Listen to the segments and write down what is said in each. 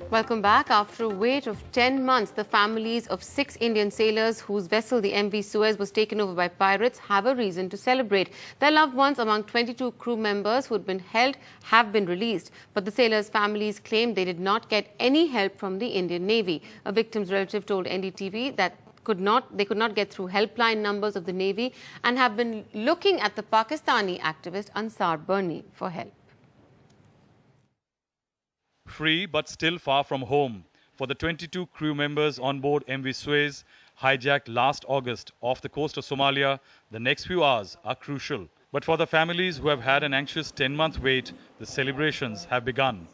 Welcome back. After a wait of 10 months, the families of 6 Indian sailors whose vessel, the MV Suez, was taken over by pirates have a reason to celebrate. Their loved ones among 22 crew members who had been held have been released. But the sailors' families claim they did not get any help from the Indian Navy. A victim's relative told NDTV that they could not get through helpline numbers of the Navy and have been looking at the Pakistani activist Ansar Birni for help. Free but still far from home for the 22 crew members on board MV Suez, hijacked last August off the coast of Somalia. The next few hours are crucial. But for the families who have had an anxious 10-month wait, the celebrations have begun.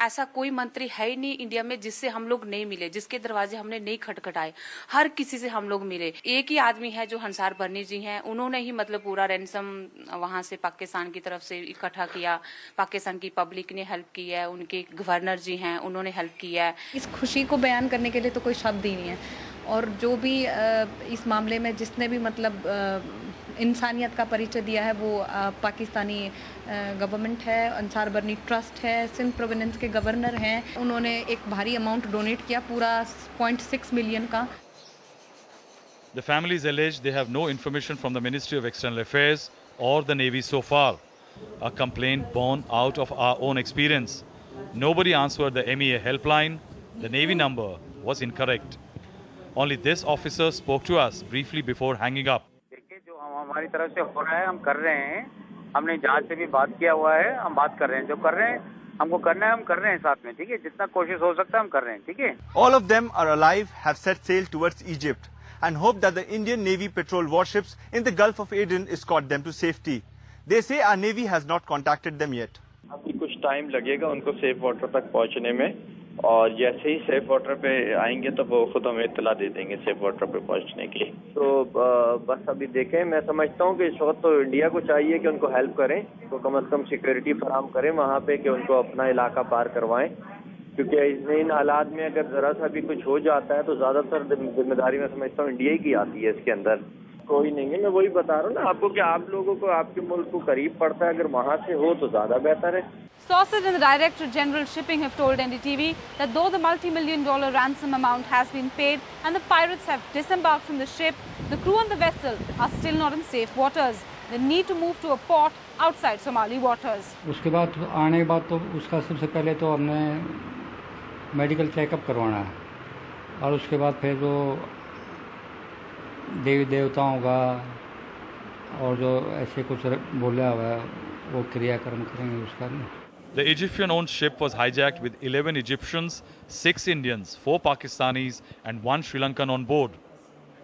ऐसा कोई मंत्री है ही नहीं India में जिससे हम लोग नहीं मिले, जिसके दरवाजे हमने नहीं खटखटाए। हर किसी से हम लोग मिले। एक ही आदमी है जो अंसार बर्नी जी हैं, उन्होंने ही मतलब पूरा रैंसम वहां से पाकिस्तान की तरफ से इकट्ठा किया। पाकिस्तान की पब्लिक ने हेल्प की है, उनके गवर्नर जी हैं उन्होंने हेल्प किया है। इस खुशी को बयान करने के लिए तो कोई शब्द ही नहीं है। और जो भी इस मामले में जिसने भी मतलब इंसानियत का परिचय दिया है वो पाकिस्तानी गवर्नमेंट है, अंसार बर्नी ट्रस्ट है, सिंध प्रोविंस के गवर्नर हैं। उन्होंने एक भारी अमाउंट डोनेट किया, पूरा 0.6 मिलियन का। The families allege they have no information from the Ministry of External Affairs or the Navy so far. A complaint born out of our own experience. Nobody answered the MEA helpline. The Navy number was incorrect. Only this officer spoke to us briefly before hanging up. हमारी तरफ से हो रहा है, हम कर रहे हैं। हमने जहाज से भी बात किया हुआ है, हम बात कर रहे हैं। जो कर रहे हैं हमको करना है, हम कर रहे हैं साथ में, ठीक है। जितना कोशिश हो सकता है हम कर रहे हैं, ठीक है। All of them are alive, have set sail towards Egypt and hope that the Indian Navy patrol warships in the Gulf of Aden escort them to safety. They say our Navy has not contacted them yet. अभी कुछ time लगेगा उनको safe water तक पहुंचने में, और जैसे ही safe water पे आएंगे तो वो खुद हमें इत्तला दे देंगे सेफ वाटर पे पहुंचने की। तो बस अभी देखें, मैं समझता हूँ कि इस वक्त तो इंडिया को चाहिए कि उनको हेल्प करें, तो कम से कम सिक्योरिटी फराहम करें वहाँ पे कि उनको अपना इलाका पार करवाएं, क्योंकि इन हालात में अगर जरा सा भी कुछ हो जाता है तो ज्यादातर जिम्मेदारी मैं समझता हूँ इंडिया ही की आती है इसके अंदर। कोई नहीं है, मैं वही बता रहा हूँ ना आपको कि आप लोगों को आपके मुल्क को करीब पड़ता है, अगर वहाँ से हो तो ज्यादा बेहतर है। Sources in the Directorate General Shipping have told NDTV that though the multi-million-dollar ransom amount has been paid and the pirates have disembarked from the ship, the crew on the vessel are still not in safe waters. They need to move to a port outside Somali waters. उसके बाद आने के बाद तो उसका सबसे पहले तो हमने मेडिकल चेकअप करवाना है, और उसके बाद फिर जो देवी देवताओं का और जो ऐसे कुछ बोला हुआ है वो क्रियाक्रम करेंगे उसका। The Egyptian-owned ship was hijacked with 11 Egyptians, 6 Indians, 4 Pakistanis and 1 Sri Lankan on board.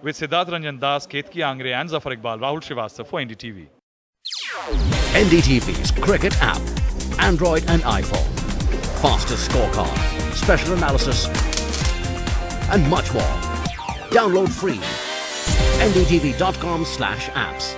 With Siddharth Ranjan Das, Ketki Angre and Zafar Iqbal, Rahul Srivastava for NDTV. NDTV's cricket app. Android and iPhone. Fastest scorecard, special analysis and much more. Download free. ndtv.com/apps.